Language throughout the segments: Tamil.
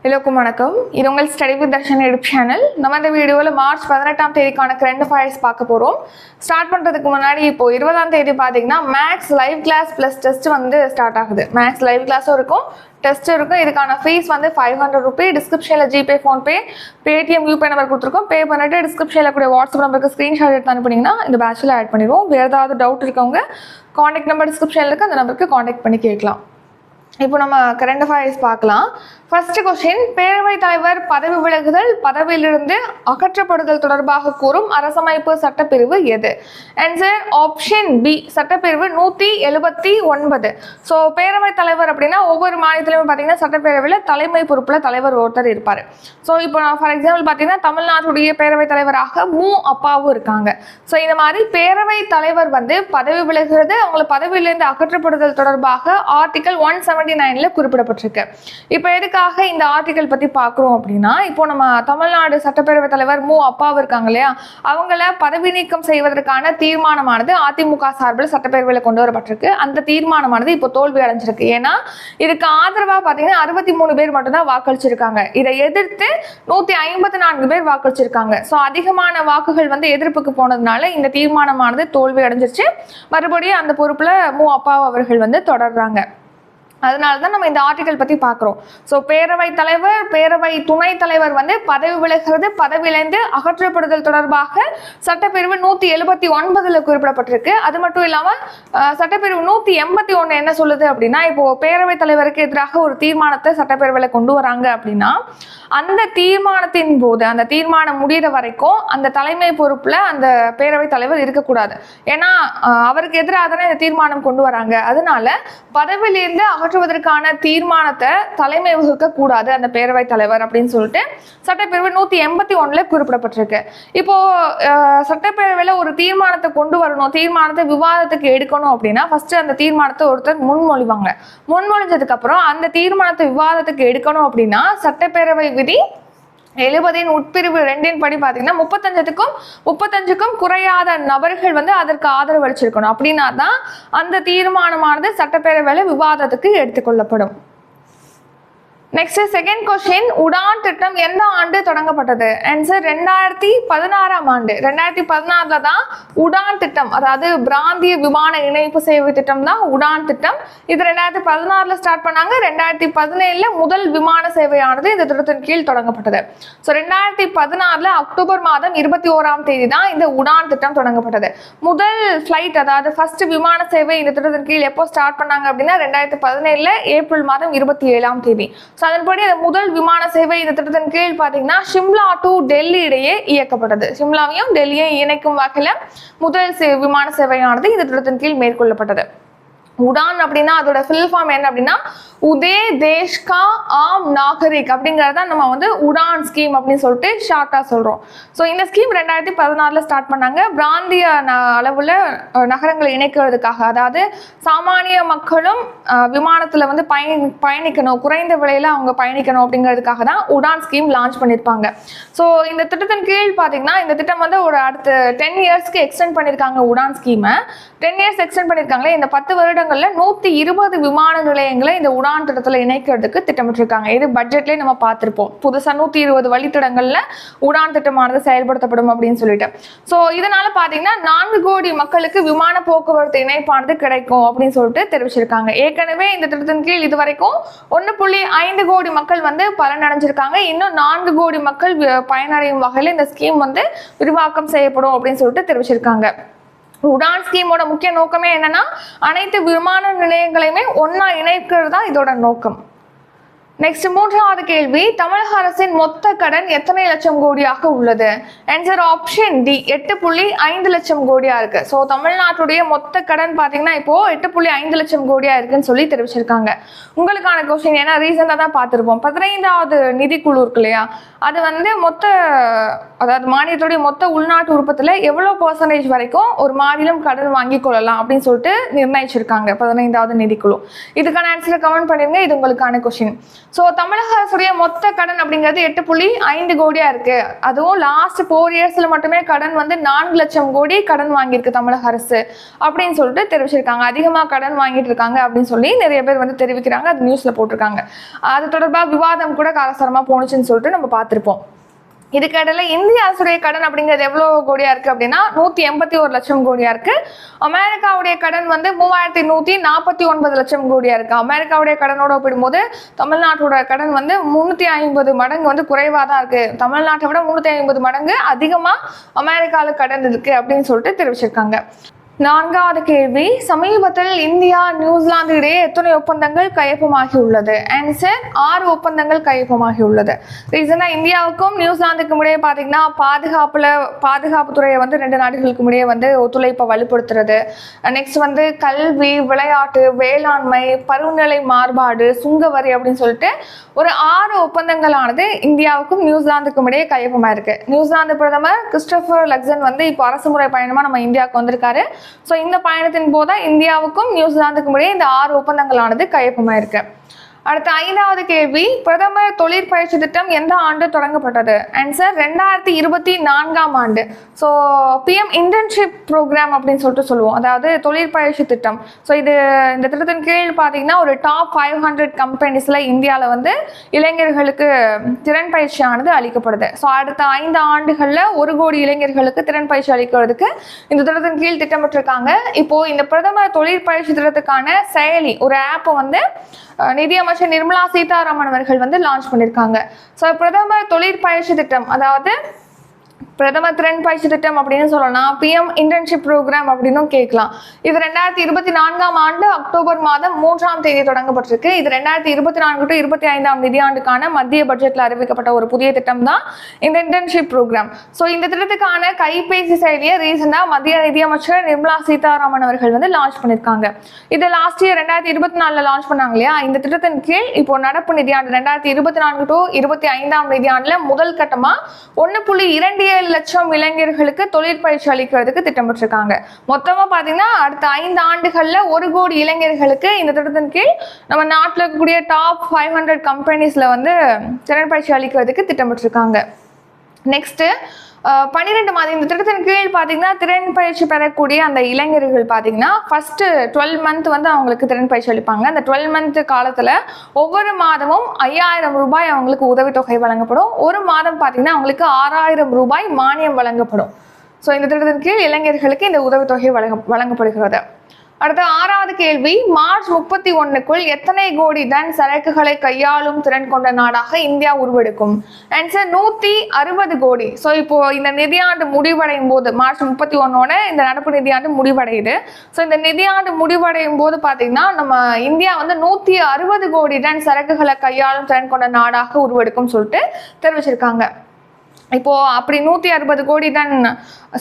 எல்லோருக்கும் வணக்கம். இது உங்கள் study with Darshan YouTube channel. நம்ம இந்த வீடியோவில் மார்ச் 18ஆம் தேதிக்கான கரண்ட் அஃபேர்ஸ் பார்க்க போகிறோம். ஸ்டார்ட் பண்ணுறதுக்கு முன்னாடி இப்போ 20ஆம் தேதி பார்த்தீங்கன்னா max live class plus test வந்து ஸ்டார்ட் ஆகுது. மேக்ஸ் லைவ் கிளாஸும் இருக்கும், டெஸ்ட் இருக்கும். இதுக்கான ஃபீஸ் வந்து 500 ரூபீ. டிஸ்கிரிப்ஷனில் GPay, PhonePe, Paytm, YouPay number கொடுத்துருக்கோம். பே பண்ணிட்டு டிஸ்கிரிப்ஷனில் கூட வாட்ஸ்அப் நம்பருக்கு ஸ்க்ரீன்ஷாட் எடுத்து அனுப்புனீங்கன்னா இந்த பேட்சில் ஆட் பண்ணிடுவோம். வேறு ஏதாவது டவுட் இருக்கவங்க காண்டாக்ட் நம்பர் டிஸ்கிரிப்ஷனில் இருக்குது, அந்த நம்பருக்கு காண்டாக்ட் பண்ணி கேட்கலாம். இப்போ நம்ம கரண்ட் அஃபேர்ஸ் பார்க்கலாம். ஃபர்ஸ்ட் கொஸ்டின், பேரவைத் தலைவர் பதவி விலகுதல், பதவியிலிருந்து அகற்றப்படுதல் தொடர்பாக கூறும் அரசமைப்பு சட்டப்பிரிவு எது? ஆன்சர் ஆப்ஷன் பி, சட்டப்பிரிவு 179. ஸோ பேரவைத் தலைவர் அப்படின்னா ஒவ்வொரு மாநிலத்திலுமே பார்த்தீங்கன்னா சட்டப்பேரவையில் தலைமை பொறுப்பில் தலைவர் ஒருத்தர் இருப்பார். ஸோ இப்போ ஃபார் எக்ஸாம்பிள் பார்த்தீங்கன்னா தமிழ்நாட்டுடைய பேரவைத் தலைவராக மு அப்பாவும் இருக்காங்க. ஸோ இந்த மாதிரி பேரவைத் தலைவர் வந்து பதவி விலகுறது, அவங்களை பதவியிலிருந்து அகற்றப்படுதல் தொடர்பாக ஆர்டிகல் 179 குறிப்பிடப்பட்டிருக்கு. இப்போ எதுக்காக இந்த ஆர்டிகல் பற்றி பார்க்குறோம் அப்படின்னா, இப்போ நம்ம தமிழ்நாடு சட்டப்பேரவைத் தலைவர் மு அப்பாவு இருக்காங்க இல்லையா, அவங்கள பதவி நீக்கம் செய்வதற்கான தீர்மானமானது அதிமுக சார்பில் சட்டப்பேரவையில் கொண்டு வரப்பட்டிருக்கு. அந்த தீர்மானமானது இப்போ தோல்வி அடைஞ்சிருக்கு. ஏன்னா இதுக்கு ஆதரவாக பார்த்தீங்கன்னா 63 பேர் மட்டும்தான் வாக்களிச்சிருக்காங்க. இதை எதிர்த்து 154 பேர் வாக்களிச்சிருக்காங்க. ஸோ அதிகமான வாக்குகள் வந்து எதிர்ப்புக்கு போனதுனால இந்த தீர்மானமானது தோல்வி அடைஞ்சிருச்சு. மறுபடியும் அந்த பொறுப்பில் மு அப்பாவு அவர்கள் வந்து தொடர்றாங்க. அதனால தான் நம்ம இந்த ஆர்டிகல் பற்றி பார்க்குறோம். ஸோ பேரவைத் தலைவர், பேரவை துணைத் தலைவர் வந்து பதவி விலகிறது, பதவியிலிருந்து அகற்றப்படுதல் தொடர்பாக சட்டப்பிரிவு 179 குறிப்பிடப்பட்டிருக்கு. அது மட்டும் இல்லாமல் சட்டப்பிரிவு 181 என்ன சொல்லுது அப்படின்னா, இப்போ பேரவைத் தலைவருக்கு எதிராக ஒரு தீர்மானத்தை சட்டப்பேரவையில் கொண்டு வராங்க அப்படின்னா அந்த தீர்மானத்தின் போது, அந்த தீர்மானம் முடிகிற வரைக்கும் அந்த தலைமை பொறுப்பில் அந்த பேரவைத் தலைவர் இருக்கக்கூடாது. ஏன்னா அவருக்கு எதிராக தானே இந்த தீர்மானம் கொண்டு வராங்க. அதனால பதவியிலிருந்து அகற்றுவதற்கான தீர்மானத்தை தலைமை வகுக்க கூடாது அந்த பேரவைத் தலைவர் அப்படின்னு சொல்லிட்டு சட்டப்பிரிவு 181 குறிப்பிடப்பட்டிருக்கு. இப்போ சட்டப்பேரவையில் ஒரு தீர்மானத்தை கொண்டு வரணும், தீர்மானத்தை விவாதத்துக்கு எடுக்கணும் அப்படின்னா ஃபர்ஸ்ட் அந்த தீர்மானத்தை ஒருத்தர் முன்மொழிவாங்க. முன்மொழிஞ்சதுக்கு அப்புறம் அந்த தீர்மானத்தை விவாதத்துக்கு எடுக்கணும் அப்படின்னா சட்டப்பேரவை விதி 70 உட்பிரிவு 2 படி பார்த்தீங்கன்னா 35க்கும் குறையாத நபர்கள் வந்து அதற்கு ஆதரவு அளிச்சிருக்கணும். அப்படின்னா தான் அந்த தீர்மானமானது சட்டப்பேரவையில் விவாதத்துக்கு எடுத்துக்கொள்ளப்படும். நெக்ஸ்ட் செகண்ட் கொஸ்டின், உடான் திட்டம் எந்த ஆண்டு தொடங்கப்பட்டது? ஆன்சர் 2016ஆம் ஆண்டு. 2016 தான் உடான் திட்டம், அதாவது பிராந்திய விமான இணைப்பு சேவை திட்டம் தான் உடான் திட்டம். இது 2016 ஸ்டார்ட் பண்ணாங்க. 2017 முதல் விமான சேவையானது இந்த திட்டத்தின் கீழ் தொடங்கப்பட்டது. ஸோ 2016 அக்டோபர் மாதம் 21ஆம் தேதி தான் இந்த உடான் திட்டம் தொடங்கப்பட்டது. முதல் ஃபிளைட், அதாவது ஃபர்ஸ்ட் விமான சேவை இந்த திட்டத்தின் கீழ் எப்போ ஸ்டார்ட் பண்ணாங்க அப்படின்னா 2017 ஏப்ரல் மாதம் 27ஆம் தேதி. அதன்படி முதல் விமான சேவை இந்த திட்டத்தின் கீழ் பார்த்தீங்கன்னா ஷிம்லா டு டெல்லி இடையே இயக்கப்பட்டது. ஷிம்லாவையும் டெல்லியை இணைக்கும் வகையில் முதல் விமான சேவையானது இந்த திட்டத்தின் கீழ் மேற்கொள்ளப்பட்டது. உடான் அப்படின்னா அதோட ஃபில் ஃபார்ம் என்ன அப்படின்னா உதே தேஷ் கா ஆம் நாகரிக் அப்படிங்கிறத நம்ம வந்து உடான் ஸ்கீம் அப்படின்னு சொல்லிட்டு ஷார்ட்டாக சொல்கிறோம். ஸோ இந்த ஸ்கீம் 2016 ஸ்டார்ட் பண்ணாங்க. பிராந்திய அளவில் நகரங்களை இணைக்கிறதுக்காக, அதாவது சாமானிய மக்களும் விமானத்தில் வந்து பயணிக்கணும், குறைந்த விலையில் அவங்க பயணிக்கணும் அப்படிங்கிறதுக்காக தான் உடான் ஸ்கீம் லான்ச் பண்ணியிருப்பாங்க. ஸோ இந்த திட்டத்தின் கீழ் பார்த்தீங்கன்னா இந்த திட்டம் வந்து ஒரு அடுத்த 10 இயர்ஸ்க்கு எக்ஸ்டெண்ட் பண்ணியிருக்காங்க. உடான் ஸ்கீமை 10 இயர்ஸ் எக்ஸ்டெண்ட் பண்ணியிருக்காங்களே. இந்த 10 வருடங்களில் 120 விமான நிலையங்களை இந்த உடான் திட்டத்தில் இணைக்கிறதுக்கு திட்டமிட்டிருக்காங்க. இது பட்ஜெட்லேயே நம்ம பார்த்துருப்போம். புதுசாக 120 வழித்தடங்களில் உடான் திட்டமானது செயல்படுத்தப்படும் அப்படின்னு சொல்லிட்டு. ஸோ இதனால பார்த்தீங்கன்னா 4 கோடி மக்களுக்கு விமான போக்குவரத்து இணைப்பானது கிடைக்கும் அப்படின்னு சொல்லிட்டு தெரிவிச்சிருக்காங்க. ஏற்கனவே இந்த திட்டத்தின் கீழ் இதுவரைக்கும் 1.5 கோடி மக்கள் வந்து பலனடைஞ்சிருக்காங்க. இன்னும் 4 கோடி மக்கள் பயனடையும் வகையில் இந்த ஸ்கீம் வந்து விரிவாக்கம் செய்யப்படும் அப்படின்னு சொல்லிட்டு தெரிவிச்சிருக்காங்க. உடான் ஸ்கீமோட முக்கிய நோக்கமே என்னன்னா அனைத்து விமான நிலையங்களையுமே ஒன்னா இணைக்கிறது தான் இதோட நோக்கம். நெக்ஸ்ட் மூன்றாவது கேள்வி, தமிழக அரசின் மொத்த கடன் எத்தனை லட்சம் கோடியாக உள்ளது? ஆன்சர் ஆப்ஷன் டி, 8.5 லட்சம் கோடியா இருக்கு. ஸோ தமிழ்நாட்டுடைய மொத்த கடன் பார்த்தீங்கன்னா இப்போ 8.5 லட்சம் கோடியா இருக்குன்னு சொல்லி தெரிவிச்சிருக்காங்க. உங்களுக்கான கொஸ்டின், ஏன்னா ரீசெண்டாக தான் பார்த்துருப்போம், 15வது நிதிக்குழு இருக்கு இல்லையா, அது வந்து அதாவது மாநிலத்துடைய மொத்த உள்நாட்டு உற்பத்தியில் எவ்வளோ % வரைக்கும் ஒரு மாநிலம் கடன் வாங்கி கொள்ளலாம் அப்படின்னு சொல்லிட்டு நிர்ணயிச்சிருக்காங்க 15வது நிதிக்குழு. இதுக்கான ஆன்சரை கமெண்ட் பண்ணிருங்க. இது உங்களுக்கான கொஸ்டின். ஸோ தமிழக அரசுடைய மொத்த கடன் அப்படிங்கிறது 8.5 கோடியா இருக்கு. அதுவும் லாஸ்ட் 4 இயர்ஸ்ல மட்டுமே கடன் வந்து 4 லட்சம் கோடி கடன் வாங்கியிருக்கு தமிழக அரசு அப்படின்னு சொல்லிட்டு தெரிவிச்சிருக்காங்க. அதிகமாக கடன் வாங்கிட்டு இருக்காங்க அப்படின்னு சொல்லி நிறைய பேர் வந்து தெரிவிக்கிறாங்க. அது நியூஸ்ல போட்டிருக்காங்க. அது தொடர்பாக விவாதம் கூட காலசாரமா போனுச்சுன்னு சொல்லிட்டு நம்ம பார்த்திருப்போம். இதுக்கிடையில இந்திய அரசுடைய கடன் அப்படிங்கிறது எவ்வளவு கோடியா இருக்கு அப்படின்னா 181 லட்சம் கோடியா இருக்கு. அமெரிக்காவுடைய கடன் வந்து 3149 லட்சம் கோடியா இருக்கு. அமெரிக்காவுடைய கடனோட ஒப்பிடும்போது தமிழ்நாட்டோட கடன் வந்து 350 மடங்கு வந்து குறைவா தான் இருக்கு. தமிழ்நாட்டை விட 350 மடங்கு அதிகமா அமெரிக்காவில் கடன் இருக்கு அப்படின்னு சொல்லிட்டு தெரிவிச்சிருக்காங்க. 4வது கேள்வி, சமீபத்தில் இந்தியா நியூசிலாந்து இடையே எத்தனை ஒப்பந்தங்கள் கையொப்பமாகி உள்ளது? ஆன்சர் 6 ஒப்பந்தங்கள் கையொப்பமாகி உள்ளது. ரீசனா இந்தியாவுக்கும் நியூசிலாந்துக்கும் இடையே பார்த்தீங்கன்னா பாதுகாப்புத்துறையை வந்து 2 நாடுகளுக்கும் இடையே வந்து ஒத்துழைப்பை வலுப்படுத்துறது, நெக்ஸ்ட் வந்து கல்வி, விளையாட்டு, வேளாண்மை, பருவநிலை மாறுபாடு, சுங்கவரி அப்படின்னு சொல்லிட்டு ஒரு 6 ஒப்பந்தங்களானது இந்தியாவுக்கும் நியூசிலாந்துக்கும் இடையே கையொப்பமாயிருக்கு. நியூசிலாந்து பிரதமர் கிறிஸ்டோபர் லக்சன் வந்து இப்போ அரசுமுறை பயணமா நம்ம இந்தியாவுக்கு வந்திருக்காரு. ஸோ இந்த பயணத்தின் போது இந்தியாவுக்கும் நியூசிலாந்துக்கும் இடையே இந்த 6 ஒப்பந்தங்களானது கையொப்பமாயிருக்கு. அடுத்த 5வது கேள்வி, பிரதமர் தொழிற்பயிற்சி திட்டம் எந்த ஆண்டு தொடங்கப்பட்டது? ஆன்சர் 2024ஆம் ஆண்டு. ஸோ பிஎம் இன்டர்ன்ஷிப் ப்ரோக்ராம் அப்படின்னு சொல்லிட்டு சொல்லுவோம், அதாவது தொழிற்பயிற்சி திட்டம். ஸோ இந்த திட்டத்தின் கீழ் பார்த்தீங்கன்னா ஒரு டாப் 500 கம்பெனிஸில் இந்தியாவில் வந்து இளைஞர்களுக்கு திறன் பயிற்சியானது அளிக்கப்படுது. ஸோ அடுத்த 5 ஆண்டுகளில் 1 கோடி இளைஞர்களுக்கு திறன் பயிற்சி அளிக்கிறதுக்கு இந்த திட்டத்தின் கீழ் திட்டமிட்டிருக்காங்க. இப்போ இந்த பிரதமர் தொழிற்பயிற்சி திட்டத்துக்கான செயலி, ஒரு ஆப்பை வந்து நிதியமைச்சர் நிர்மலா சீதாராமன் அவர்கள் வந்து லான்ச் பண்ணியிருக்காங்க. ஸோ பிரதமர் தொழிற்பயிற்சி திட்டம், அதாவது பிரதமர் திறன் பயிற்சி திட்டம் அப்படின்னு சொல்லலாம், பிஎம் இன்டர்ன்ஷிப் ப்ரோக்ராம் அப்படின்னும் கேட்கலாம். இது 2024ஆம் ஆண்டு அக்டோபர் மாதம் 3ஆம் தேதி தொடங்கப்பட்டிருக்கு. இது 2024 to 25ஆம் நிதியாண்டுக்கான மத்திய பட்ஜெட்ல அறிவிக்கப்பட்ட ஒரு புதிய திட்டம் தான் இந்த இன்டர்ன்ஷிப் ப்ரோக்ராம். ஸோ இந்த திட்டத்துக்கான கைபேசி செயலியை ரீசெண்டா மத்திய நிதியமைச்சர் நிர்மலா சீதாராமன் அவர்கள் வந்து லான்ச் பண்ணியிருக்காங்க. இது லாஸ்ட் இயர் 2024 லான்ச் பண்ணாங்க இல்லையா? இந்த திட்டத்தின் கீழ் இப்போ நடப்பு நிதியாண்டு 2024 to 25ஆம் நிதியாண்டுல முதல் கட்டமா 1.27 லட்சம் இளைஞர்களுக்கு தொழிற்பயிற்சி அளிக்கிறதுக்கு திட்டமிட்டிருக்காங்க. மொத்தமா பாத்தீங்கன்னா அடுத்த 5 ஆண்டுகள்ல 1 கோடி இளைஞர்களுக்கு இந்த திட்டத்தின் கீழ் நம்ம நாட்டில் இருக்கக்கூடிய டாப் 500 கம்பெனிஸ்ல வந்து திறன் பயிற்சி அளிக்கிறதுக்கு திட்டமிட்டிருக்காங்க. நெக்ஸ்ட் 12 மாதம் இந்த திட்டத்தின் கீழ் பார்த்தீங்கன்னா திறன் பயிற்சி பெறக்கூடிய அந்த இளைஞர்கள் பார்த்தீங்கன்னா ஃபர்ஸ்ட் 12 மந்த் வந்து அவங்களுக்கு திறன் பயிற்சி அளிப்பாங்க. அந்த 12 மந்த் காலத்தில் ஒவ்வொரு மாதமும் 5000 ரூபாய் அவங்களுக்கு உதவித்தொகை வழங்கப்படும். ஒரு மாதம் பார்த்தீங்கன்னா அவங்களுக்கு 6000 ரூபாய் மானியம் வழங்கப்படும். ஸோ இந்த திட்டத்தின் கீழ் இளைஞர்களுக்கு இந்த உதவித்தொகை வழங்கப்படுகிறது. அடுத்த 6வது கேள்வி, மார்ச் 31க்குள் எத்தனை கோடி டன் சரக்குகளை கையாளும் திறன் கொண்ட நாடாக இந்தியா உருவெடுக்கும்? ஆன்சர் 160 கோடி. ஸோ இப்போ இந்த நிதியாண்டு முடிவடையும் போது மார்ச் 31ஓட இந்த நடப்பு நிதியாண்டு முடிவடையுது. ஸோ இந்த நிதியாண்டு முடிவடையும் போது பார்த்தீங்கன்னா நம்ம இந்தியா வந்து 160 கோடி டன் சரக்குகளை கையாளும் திறன் கொண்ட நாடாக உருவெடுக்கும் சொல்லிட்டு தெரிவிச்சிருக்காங்க. இப்போ அப்படி 160 கோடி டன்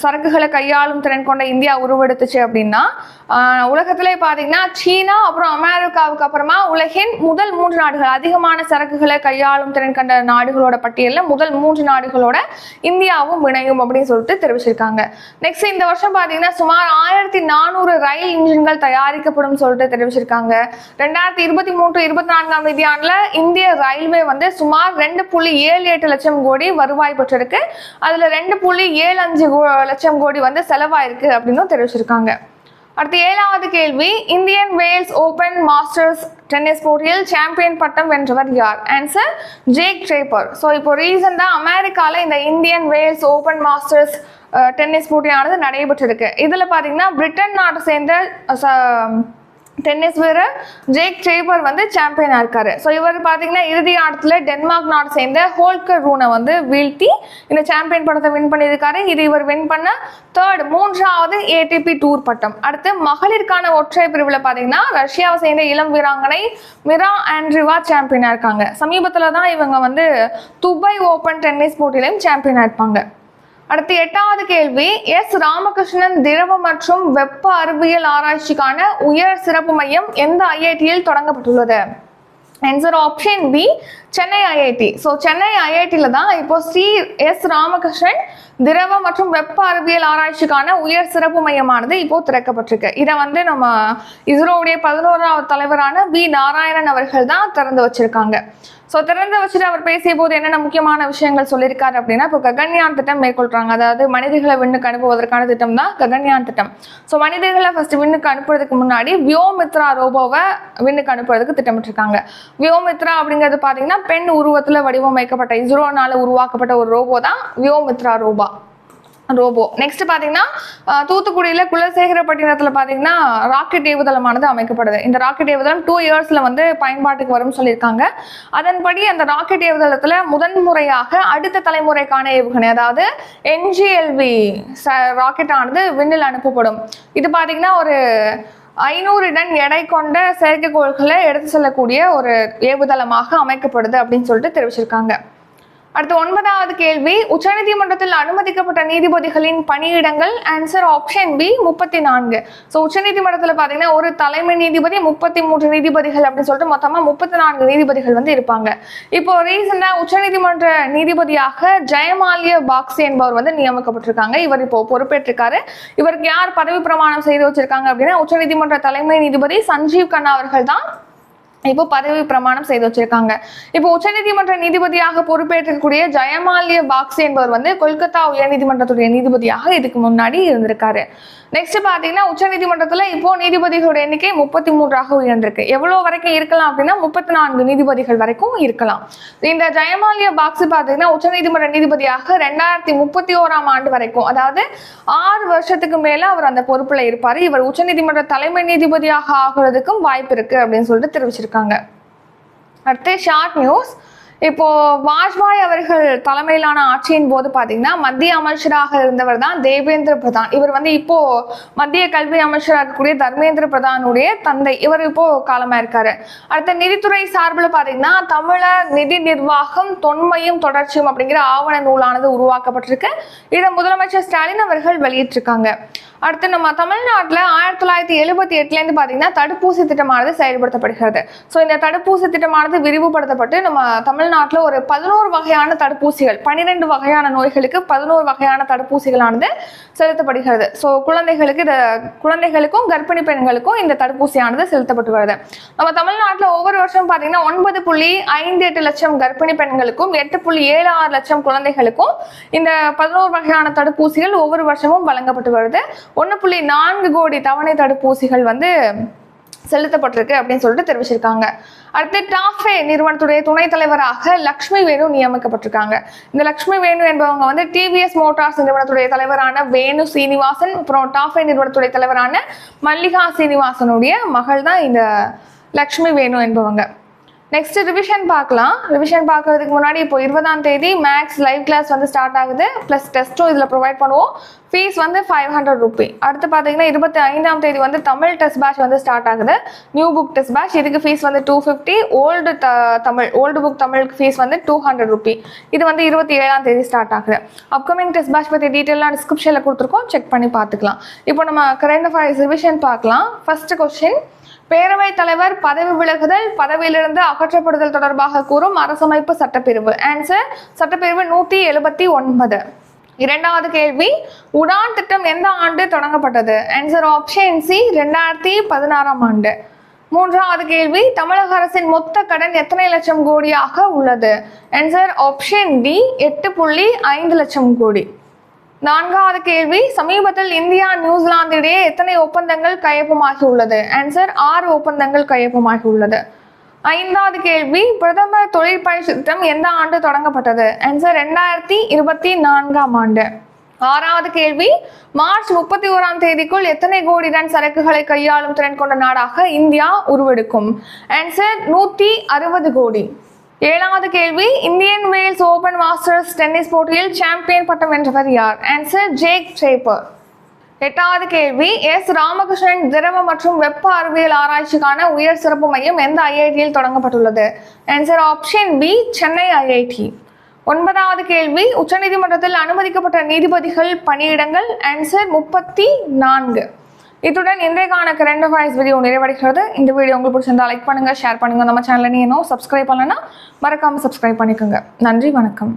சரக்குகளை கையாளும் திறன் கொண்ட இந்தியா உருவெடுத்துச்சு அப்படின்னா உலகத்திலே பார்த்தீங்கன்னா சீனா அப்புறம் அமெரிக்காவுக்கு அப்புறமா உலகின் முதல் 3 நாடுகள், அதிகமான சரக்குகளை கையாளும் திறன் கொண்ட நாடுகளோட பட்டியலில் முதல் 3 நாடுகளோட இந்தியாவும் இணையும் அப்படின்னு சொல்லிட்டு தெரிவிச்சிருக்காங்க. நெக்ஸ்ட் இந்த வருஷம் பார்த்தீங்கன்னா சுமார் 1400 ரயில் இன்ஜின்கள் தயாரிக்கப்படும் சொல்லிட்டு தெரிவிச்சிருக்காங்க. 2023-24ஆம் நிதியாண்டுல இந்திய ரயில்வே வந்து சுமார் 2.78 லட்சம் கோடி வருவாய் பெற்றிருக்கு. அதுல 2.75 லட்சம் கோடி வந்து செலவாயிருக்கு அப்படின்னு தெரிவிச்சிருக்காங்க. அடுத்து 7வது கேள்வி, Indian Wells Open Masters tennis போட்டியில் சாம்பியன் பட்டம் வென்றவர் யார்? Answer Jack ட்ரேப்பர். ஸோ இப்போ ரீசெண்டா அமெரிக்கால இந்த Indian Wells Open Masters tennis போட்டியானது நடைபெற்றிருக்கு. இதுல பாத்தீங்கன்னா பிரிட்டன் நாட்டை சேர்ந்த டென்னிஸ் வீரர் ஜேக் ட்ரேப்பர் வந்து சாம்பியனா இருக்காரு. ஸோ இவர் பார்த்தீங்கன்னா இறுதி ஆட்டத்தில் டென்மார்க் நாட்டை சேர்ந்த ஹோல்கர் ரூனை வந்து வீழ்த்தி இந்த சாம்பியன் பட்டத்தை வின் பண்ணியிருக்காரு. இது இவர் வின் பண்ண 3வது ஏடிபி டூர் பட்டம். அடுத்து மகளிருக்கான ஒற்றை பிரிவில் பார்த்தீங்கன்னா ரஷ்யாவை சேர்ந்த இளம் வீராங்கனை மிரா ஆண்ட்ரிவா சாம்பியனா இருக்காங்க. சமீபத்தில் தான் இவங்க வந்து துபாய் ஓபன் டென்னிஸ் போட்டியிலையும் சாம்பியனா இருப்பாங்க. அடுத்து 8வது கேள்வி, எஸ் ராமகிருஷ்ணன் திரவ மற்றும் வெப்ப அறிவியல் ஆராய்ச்சிக்கான உயர் சிறப்பு மையம் எந்த ஐஐடியில் தொடங்கப்பட்டுள்ளது? Answer option B, Chennai IIT. So Chennai ஐஐடியில தான் இப்போ ஸ்ரீ எஸ் ராமகிருஷ்ணன் திரவ மற்றும் வெப்ப அறிவியல் ஆராய்ச்சிக்கான உயர் சிறப்பு மையமானது இப்போ திறக்கப்பட்டிருக்கு. இதை வந்து நம்ம இஸ்ரோவுடைய 11வது தலைவரான வி நாராயணன் அவர்கள் தான் திறந்து வச்சிருக்காங்க. ஸோ திறந்த வச்சுட்டு அவர் பேசிய போது என்னென்ன முக்கியமான விஷயங்கள் சொல்லியிருக்காரு அப்படின்னா, இப்போ ககன்யான் திட்டம் மேற்கொள்றாங்க. அதாவது மனிதர்களை விண்ணுக்கு அனுப்புவதற்கான திட்டம் தான் ககன்யான் திட்டம். ஸோ மனிதர்களை ஃபர்ஸ்ட் விண்ணுக்கு அனுப்புறதுக்கு முன்னாடி வியோமித்ரா ரோபோவை விண்ணுக்கு அனுப்புறதுக்கு திட்டமிட்டிருக்காங்க. வியோமித்ரா அப்படிங்கிறது பார்த்தீங்கன்னா பெண் உருவத்தில் வடிவமைக்கப்பட்ட இஸ்ரோனால உருவாக்கப்பட்ட ஒரு ரோபோ தான் வியோமித்ரா ரோபோ. நெக்ஸ்ட் பாத்தீங்கன்னா தூத்துக்குடியில குலசேகரப்பட்டினத்துல பாத்தீங்கன்னா ராக்கெட் ஏவுதளமானது அமைக்கப்படுது. இந்த ராக்கெட் ஏவுதளம் 2 இயர்ஸ்ல வந்து பயன்பாட்டுக்கு வரும்னு சொல்லியிருக்காங்க. அதன்படி அந்த ராக்கெட் ஏவுதளத்துல முதன்முறையாக அடுத்த தலைமுறைக்கான ஏவுகணை, அதாவது NGLV ராக்கெட் ஆனது விண்ணில் அனுப்பப்படும். இது பாத்தீங்கன்னா ஒரு 500 டன் எடை கொண்ட செயற்கைக்கோள்களை எடுத்து செல்லக்கூடிய ஒரு ஏவுதளமாக அமைக்கப்படுது அப்படின்னு சொல்லிட்டு தெரிவிச்சிருக்காங்க. அடுத்து 9வது கேள்வி, உச்சநீதிமன்றத்தில் அனுமதிக்கப்பட்ட நீதிபதிகளின் பணியிடங்கள். Answer option B 34. ஸோ உச்சநீதிமன்றத்தில் பார்த்தீங்கன்னா ஒரு தலைமை நீதிபதி 33 நீதிபதிகள் அப்படின்னு சொல்லிட்டு மொத்தமாக 34 நீதிபதிகள் வந்து இருப்பாங்க. இப்போ ரீசெண்டாக உச்சநீதிமன்ற நீதிபதியாக ஜெயமால்யா பாக்ஸி என்பவர் வந்து நியமிக்கப்பட்டிருக்காங்க. இவர் இப்போ பொறுப்பேற்றிருக்காரு. இவருக்கு யார் பதவி பிரமாணம் செய்து வச்சிருக்காங்க அப்படின்னா உச்சநீதிமன்ற தலைமை நீதிபதி சஞ்சீவ் கண்ணா அவர்கள் தான் இப்போ பதவி பிரமாணம் செய்து வச்சிருக்காங்க. இப்போ உச்சநீதிமன்ற நீதிபதியாக பொறுப்பேற்றக்கூடிய ஜெயமால்யா பாக்ஸி என்பவர் வந்து கொல்கத்தா உயர்நீதிமன்றத்துடைய நீதிபதியாக இதுக்கு முன்னாடி இருந்திருக்காரு. நெக்ஸ்ட் பாத்தீங்கன்னா உச்சநீதிமன்றத்துல இப்போ நீதிபதிகளோட எண்ணிக்கை 33ஆக உயர்ந்திருக்கு. எவ்வளவு வரைக்கும் இருக்கலாம் அப்படின்னா 34 நீதிபதிகள் வரைக்கும் இருக்கலாம். இந்த ஜெயமால்யா பாக்ஸி பாத்தீங்கன்னா உச்சநீதிமன்ற நீதிபதியாக 2031ஆம் ஆண்டு வரைக்கும், அதாவது 6 வருஷத்துக்கு மேல அவர் அந்த பொறுப்புல இருப்பாரு. இவர் உச்சநீதிமன்ற தலைமை நீதிபதியாக ஆகுறதுக்கும் வாய்ப்பு இருக்கு அப்படின்னு சொல்லிட்டு தெரிவிச்சிருக்காங்க. அடுத்து ஷார்ட் நியூஸ். இப்போ வாஜ்பாய் அவர்கள் தலைமையிலான ஆட்சியின் போது பாத்தீங்கன்னா மத்திய அமைச்சராக இருந்தவர் தான் தேவேந்திர பிரதான். இவர் வந்து இப்போ மத்திய கல்வி அமைச்சராக இருக்கக்கூடிய தர்மேந்திர பிரதானுடைய தந்தை. இவர் இப்போ காலமா இருக்காரு. அடுத்த நிதித்துறை சார்பில் பாத்தீங்கன்னா தமிழர் நிதி நிர்வாகம் தொன்மையும் தொடர்ச்சியும் அப்படிங்கிற ஆவண நூலானது உருவாக்கப்பட்டிருக்கு. இதை முதலமைச்சர் ஸ்டாலின் அவர்கள் வெளியிட்டிருக்காங்க. அடுத்து நம்ம தமிழ்நாட்டில் 1978 பாத்தீங்கன்னா தடுப்பூசி திட்டமானது செயல்படுத்தப்படுகிறது. ஸோ இந்த தடுப்பூசி திட்டமானது விரிவுபடுத்தப்பட்டு நம்ம தமிழ்நாட்டில் ஒரு 11 வகையான தடுப்பூசிகள், 12 வகையான நோய்களுக்கு 11 வகையான தடுப்பூசிகளானது செலுத்தப்படுகிறது. ஸோ குழந்தைகளுக்கும் கர்ப்பிணி பெண்களுக்கும் இந்த தடுப்பூசியானது செலுத்தப்பட்டு வருது. நம்ம தமிழ்நாட்டில் ஒவ்வொரு வருஷம் பாத்தீங்கன்னா 9.58 லட்சம் கர்ப்பிணி பெண்களுக்கும் 8.76 லட்சம் குழந்தைகளுக்கும் இந்த 11 வகையான தடுப்பூசிகள் ஒவ்வொரு வருஷமும் வழங்கப்பட்டு வருது. 1.4 கோடி தவணை தடுப்பூசிகள் வந்து செலுத்தப்பட்டிருக்கு அப்படின்னு சொல்லிட்டு தெரிவிச்சிருக்காங்க. அடுத்து டாஃபே நிறுவனத்துடைய துணைத் தலைவராக லக்ஷ்மி வேணு நியமிக்கப்பட்டிருக்காங்க. இந்த லக்ஷ்மி வேணு என்பவங்க வந்து டிவிஎஸ் மோட்டார்ஸ் நிறுவனத்துடைய தலைவரான வேணு சீனிவாசன், அப்புறம் டாஃபே நிறுவனத்துடைய தலைவரான மல்லிகா சீனிவாசனுடைய மகள் தான் இந்த லக்ஷ்மி வேணு என்பவங்க. நெக்ஸ்ட் ரிவிஷன் பார்க்கலாம். ரிவிஷன் பார்க்கறதுக்கு முன்னாடி இப்போ 20ஆம் தேதி மேக்ஸ் லைவ் கிளாஸ் வந்து ஸ்டார்ட் ஆகுது. ப்ளஸ் டெஸ்ட்டும் இதில் ப்ரொவைட் பண்ணுவோம். ஃபீஸ் வந்து 500 ரூபி. அடுத்து பார்த்தீங்கன்னா 25ஆம் தேதி வந்து தமிழ் டெஸ்ட் பேட்ச் வந்து ஸ்டார்ட் ஆகுது. நியூ புக் டெஸ்ட் பேட்ச், இதுக்கு ஃபீஸ் வந்து 250. ஓல்டு புக் தமிழுக்கு ஃபீஸ் வந்து 200 ரூபி. இது வந்து 27ஆம் தேதி ஸ்டார்ட் ஆகுது. அப்கமிங் டெஸ்ட் பேட்ச் பற்றி டீட்டெயிலாக டிஸ்கிரிப்ஷனில் கொடுத்துருக்கோம், செக் பண்ணி பார்த்துக்கலாம். இப்போ நம்ம கரண்ட் அஃபேர்ஸ் ரிவிஷன் பார்க்கலாம். ஃபர்ஸ்ட் கொஸ்டின், பேரவைத் தலைவர் பதவி விலகுதல், பதவியிலிருந்து அகற்றப்படுதல் தொடர்பாக கூறும் அரசமைப்பு சட்டப்பிரிவு. ஆன்சர் சட்டப்பிரிவு 179. இரண்டாவது கேள்வி, உடான் திட்டம் எந்த ஆண்டு தொடங்கப்பட்டது? ஆன்சர் ஆப்ஷன் சி 2016ஆம் ஆண்டு. மூன்றாவது கேள்வி, தமிழக அரசின் மொத்த கடன் எத்தனை லட்சம் கோடியாக உள்ளது? ஆன்சர் ஆப்ஷன் டி 8.5 லட்சம் கோடி. நான்காவது கேள்வி, சமீபத்தில் இந்தியா நியூசிலாந்து இடையே எத்தனை ஒப்பந்தங்கள் கையொப்பமாகி உள்ளது? ஆன்சர் 6 ஒப்பந்தங்கள் கையொப்பமாகி உள்ளது. ஐந்தாவது கேள்வி, பிரதமர் தொழில் பயிற்சி திட்டம் எந்த ஆண்டு தொடங்கப்பட்டது? ஆன்சர் 2024ஆம் ஆண்டு. ஆறாவது கேள்வி, மார்ச் 31ஆம் தேதிக்குள் எத்தனை கோடி டன் சரக்குகளை கையாளும் திறன் கொண்ட நாடாக இந்தியா உருவெடுக்கும்? ஆன்சர் 160 கோடி. ஏழாவது கேள்வி, Indian Wells Open Masters tennis போட்டியில் சாம்பியன் பட்டம் வென்றவர் யார்? Answer Jack Draper. எட்டாவது கேள்வி, எஸ் ராமகிருஷ்ணன் திரவ மற்றும் வெப்ப அறிவியல் ஆராய்ச்சிக்கான உயர் சிறப்பு மையம் எந்த ஐஐடியில் தொடங்கப்பட்டுள்ளது? Answer option B Chennai IIT. ஒன்பதாவது கேள்வி, உச்சநீதிமன்றத்தில் அனுமதிக்கப்பட்ட நீதிபதிகள் பணியிடங்கள்? ஆன்சர் 34. இத்துடன் இன்றைக்கான கரண்ட் அஃபேர்ஸ் வீடியோ நிறைவடைகிறது. இந்த வீடியோ உங்களுக்கு பிடிச்சிருந்தா லைக் பண்ணுங்க, ஷேர் பண்ணுங்க. நம்ம சேனலை நீ இன்னும் சப்ஸ்கிரைப் பண்ணலன்னா மறக்காம சப்ஸ்கிரைப் பண்ணிக்கோங்க. நன்றி, வணக்கம்.